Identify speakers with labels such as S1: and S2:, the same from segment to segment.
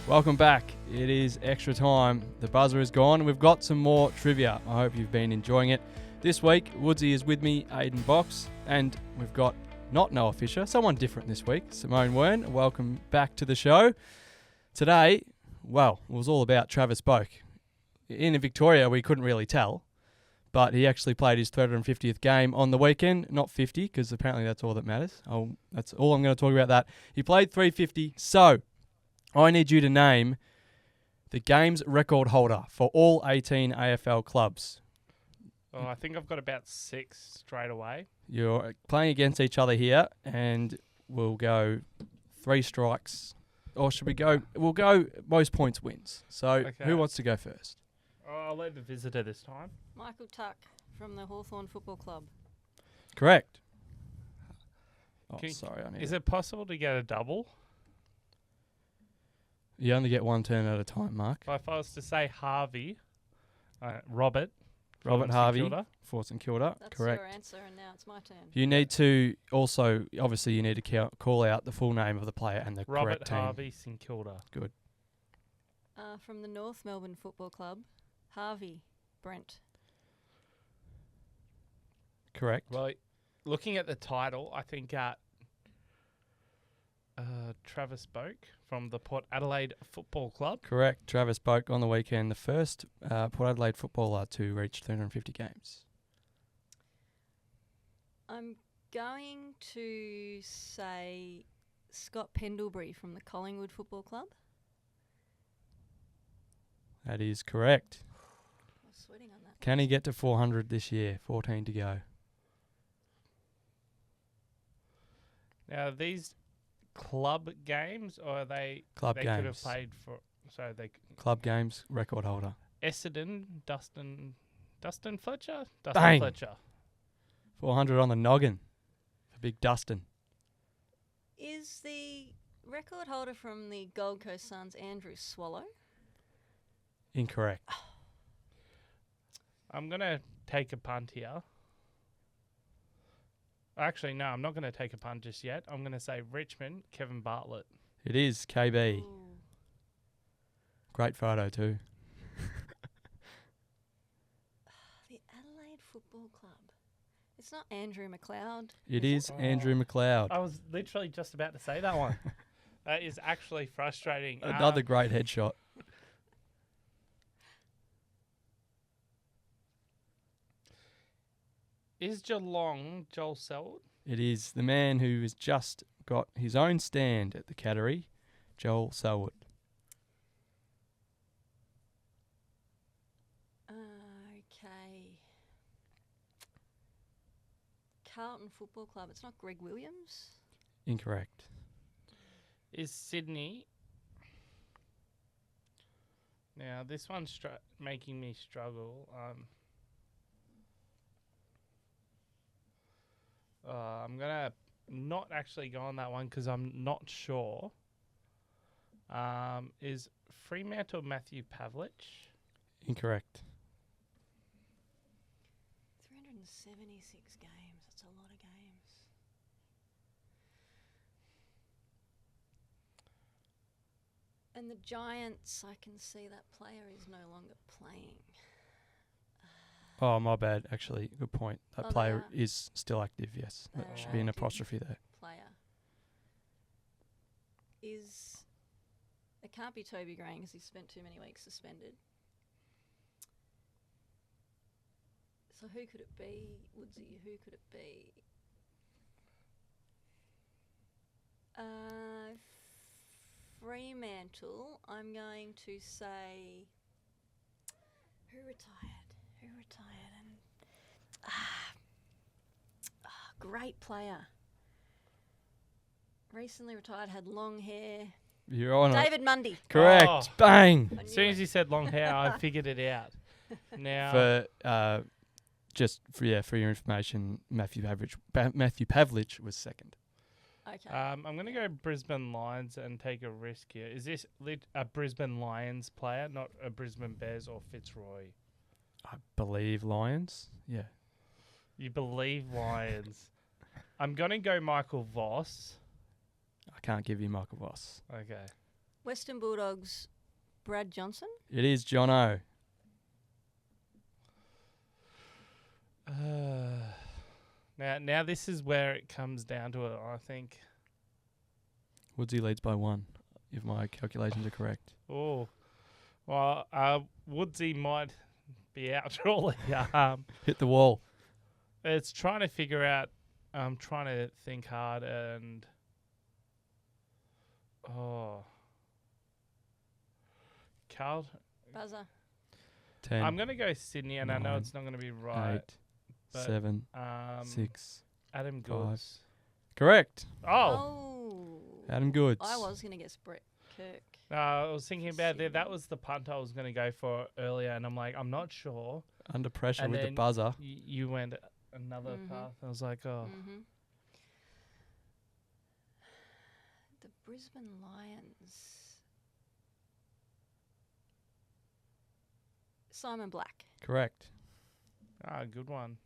S1: Welcome back. It is extra time. The buzzer is gone. We've got some more trivia. I hope you've been enjoying it. This week, Woodsy is with me, Aiden Box, and we've got not Noah Fisher, someone different this week, Simone Wearne. Welcome back to the show. Today, well, it was all about Travis Boak. In Victoria, we couldn't really tell, but he actually played his 350th game on the weekend. Not 50, because apparently that's all that matters. That's all I'm going to talk about that. He played 350, so I need you to name the game's record holder for all 18 AFL clubs.
S2: Oh, I think I've got about 6 straight away.
S1: You're playing against each other here, and we'll go 3 strikes. Or should we go? We'll go most points wins. So
S2: Okay.
S1: Who wants to go first?
S2: Oh, I'll let the visitor this time.
S3: Michael Tuck from the Hawthorn Football Club.
S1: Correct. Oh,
S2: Can-
S1: sorry.
S2: Is it possible to get a double?
S1: You only get one turn at a time, Mark.
S2: If I was to say Harvey, Robert
S1: Robert
S2: from St
S1: Harvey
S2: Kilda.
S1: for St Kilda.
S3: That's
S1: Correct.
S3: your answer, and now it's my turn.
S1: You need to also, obviously, you need to call out the full name of the player and the
S2: Robert
S1: correct team.
S2: Harvey, St Kilda.
S3: From the North Melbourne Football Club, Harvey Brent.
S1: Correct.
S2: Well, looking at the title, I think Travis Boak from the Port Adelaide Football Club.
S1: Correct. Travis Boak on the weekend, the first Port Adelaide footballer to reach 350 games.
S3: I'm going to say Scott Pendlebury from the Collingwood Football Club.
S1: That is correct.
S3: I was sweating on that.
S1: Can he get to 400 this year? 14 to go.
S2: Now, these club games, or are they
S1: Club
S2: they could have
S1: games.
S2: played for? So they
S1: Club games record holder.
S2: Essendon, Dustin Fletcher,
S1: Bang.
S2: Fletcher.
S1: 400 on the noggin for Big Dustin.
S3: Is the record holder from the Gold Coast Suns Andrew Swallow?
S1: Incorrect.
S2: I'm gonna take a punt here. Actually, no, I'm not going to take a punt just yet. I'm going to say Richmond, Kevin Bartlett.
S1: It is KB.
S3: Ooh.
S1: Great photo too.
S3: The Adelaide Football Club. It's not Andrew McLeod.
S1: It
S3: Is
S1: is Andrew McLeod.
S2: I was literally just about to say that one. That is actually frustrating.
S1: Another great headshot.
S2: Is Geelong Joel Selwood?
S1: It is the man who has just got his own stand at the Cattery, Joel Selwood.
S3: Okay. Carlton Football Club. It's not Greg Williams.
S1: Incorrect.
S2: Is Sydney? Now, this one's making me struggle. I'm going to not actually go on that one because I'm not sure. Is Fremantle Matthew Pavlich?
S1: Incorrect.
S3: 376 games. That's a lot of games. And the Giants, I can see that player is no longer playing.
S1: Oh, my bad. Actually, good point. That
S3: Oh, they
S1: player
S3: are.
S1: is still active, yes.
S3: They
S1: That
S3: are
S1: should be an
S3: active.
S1: apostrophe there.
S3: Player. It can't be Toby Green because he spent too many weeks suspended. So who could it be? Woodsy, who could it be? Fremantle, I'm going to say... Who retired? Great player. Recently retired, had long hair.
S1: You're on it.
S3: David Mundy.
S1: Correct.
S2: Oh.
S1: Bang.
S3: I
S2: As
S3: knew
S2: soon
S3: it.
S2: as you said long hair, I figured it out. Now,
S1: For for your information, Matthew Pavlich was second.
S3: Okay.
S2: I'm going to go Brisbane Lions and take a risk here. Is this a Brisbane Lions player, not a Brisbane Bears or Fitzroy?
S1: I believe Lions. Yeah.
S2: You believe Lions. I'm going to go Michael Voss.
S1: I can't give you Michael Voss.
S2: Okay.
S3: Western Bulldogs, Brad Johnson.
S1: It is Jono.
S2: Now this is where it comes down to it, I think.
S1: Woodsy leads by 1, if my calculations are correct.
S2: Oh, well, Woodsy might be out shortly.
S1: Hit the wall.
S2: It's trying to figure out. I'm trying to think hard and. Carl.
S3: Buzzer.
S1: 10.
S2: I'm going to go Sydney, and I know
S1: 9,
S2: it's not going to be right.
S1: 8,
S2: but,
S1: 7,
S2: um,
S1: 6.
S2: Adam
S1: 5.
S2: Goods.
S1: Correct.
S2: Oh.
S1: Adam Goods.
S3: I was going to guess Brett Kirk.
S2: I was thinking about that. That was the punt I was going to go for earlier, and I'm like, I'm not sure.
S1: Under pressure
S2: And
S1: with the
S2: then
S1: buzzer.
S2: You went another path. I was like, oh.
S3: Mm-hmm. The Brisbane Lions. Simon Black.
S1: Correct.
S2: Good one.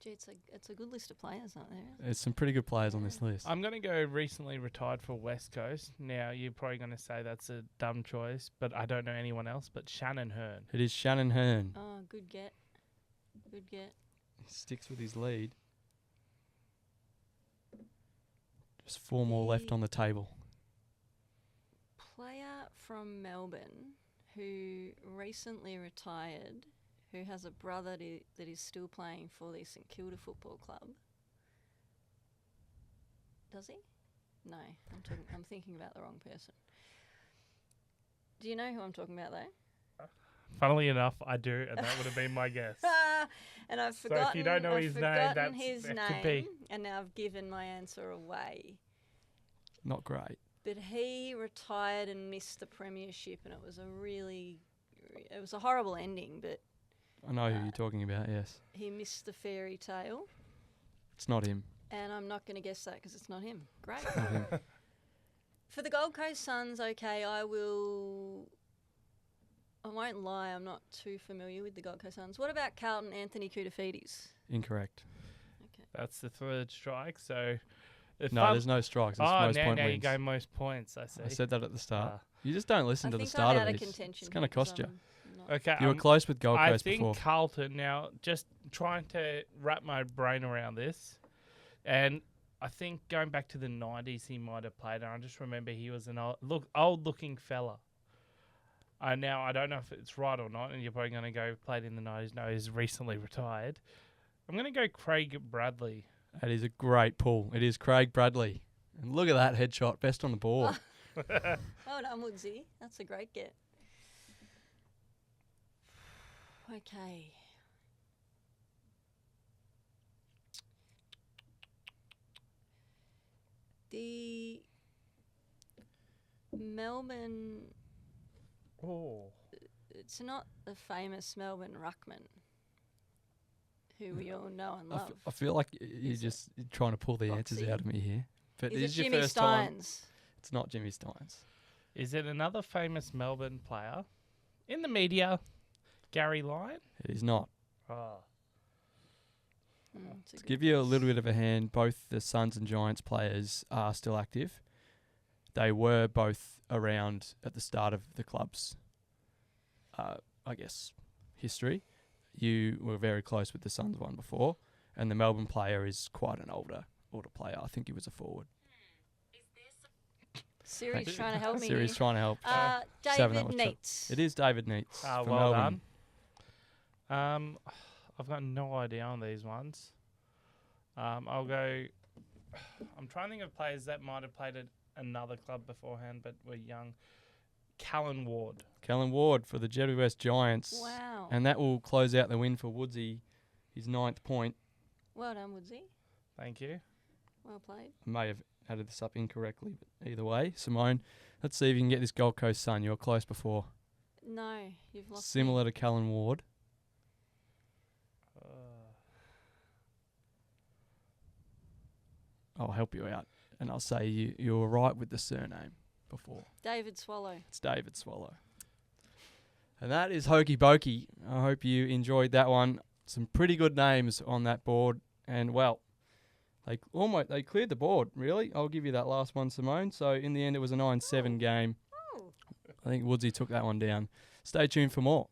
S3: Gee, it's a good list of players, aren't there?
S1: There's some pretty good players on this list.
S2: I'm going to go recently retired for West Coast. Now, you're probably going to say that's a dumb choice, but I don't know anyone else, but Shannon Hearn.
S1: It is Shannon Hearn.
S3: Oh, good get. Good get.
S1: He sticks with his lead. Just 4 more left on the table.
S3: Player from Melbourne who recently retired, who has a brother that is still playing for the St Kilda Football Club. Does he? No, I'm thinking about the wrong person. Do you know who I'm talking about though?
S2: Funnily enough, I do, and that would have been my guess.
S3: And I've
S2: So
S3: forgotten,
S2: if you don't know his name,
S3: forgotten
S2: that's
S3: his
S2: that
S3: name,
S2: could be.
S3: and now I've given my answer away.
S1: Not great.
S3: But he retired and missed the premiership, and it was a horrible ending. But
S1: I know who you're talking about, yes.
S3: he missed the fairy tale,
S1: It's not him.
S3: and I'm not going to guess that because it's not him. Great.
S1: Not him.
S3: For the Gold Coast Suns, okay, I won't lie, I'm not too familiar with the Gold Coast Suns. What about Carlton Anthony Koutafidis?
S1: Incorrect.
S3: Okay.
S2: That's the third strike, so...
S1: No, there's no strikes. It's most point
S2: now you
S1: wins.
S2: go most points, I see.
S1: I said that at the start.
S2: Ah.
S1: You just don't listen
S3: I
S1: to the
S3: think
S1: start
S3: I'm out
S1: of
S3: of
S1: these.
S3: contention.
S1: It's going to
S3: here 'cause
S1: cost you.
S3: I'm not-
S2: Okay,
S1: You were close with Gold
S2: I
S1: Coast
S2: think
S1: before.
S2: Carlton, now, just trying to wrap my brain around this, and I think going back to the 90s he might have played, and I just remember he was an old-looking fella. Now, I don't know if it's right or not, and you're probably going to go played in the 90s. No, he's recently retired. I'm going to go Craig Bradley.
S1: That is a great pull. It is Craig Bradley. And look at that headshot. Best on the board.
S3: Well done, Woodsy. That's a great get. Okay. The Melbourne,
S2: Oh.
S3: it's not the famous Melbourne ruckman who we all know and love.
S1: I feel like you're
S3: Is it
S1: just trying to pull the answers
S3: Boxy?
S1: out of me here. But
S3: Is
S1: it
S3: it
S1: is your
S3: Jimmy
S1: first time.
S3: Steins?
S1: It's not Jimmy Steins.
S2: Is it another famous Melbourne player? In the media, Gary Lyon?
S1: It is not.
S2: Oh.
S3: It's a
S1: To
S3: good
S1: give you a
S3: guess.
S1: little bit of a hand, both the Suns and Giants players are still active. They were both around at the start of the club's, I guess, history. You were very close with the Suns one before, and the Melbourne player is quite an older player. I think he was a forward.
S3: Siri's
S1: Thanks.
S3: trying to help me
S1: Siri's
S3: here.
S1: trying to help.
S3: David
S1: that much
S3: Neitz.
S1: It is David Neitz for
S2: Well
S1: Melbourne.
S2: done. I've got no idea on these ones. I'll go... I'm trying to think of players that might have played at another club beforehand but were young. Callan Ward.
S1: Callan Ward for the Jetty West Giants.
S3: Wow.
S1: And that will close out the win for Woodsy, his 9th point.
S3: Well done, Woodsy.
S2: Thank you.
S3: Well played.
S1: I may have added this up incorrectly, but either way, Simone, let's see if you can get this Gold Coast Sun. You were close before.
S3: No, you've lost.
S1: Similar to Callan Ward. I'll help you out, and I'll say you were right with the surname before.
S3: David Swallow.
S1: It's David Swallow. And that is Hokey Pokey. I hope you enjoyed that one. Some pretty good names on that board. And, well, They cleared the board, really. I'll give you that last one, Simone. So in the end, it was a 9-7 game.
S3: Oh.
S1: I think Woodsy took that one down. Stay tuned for more.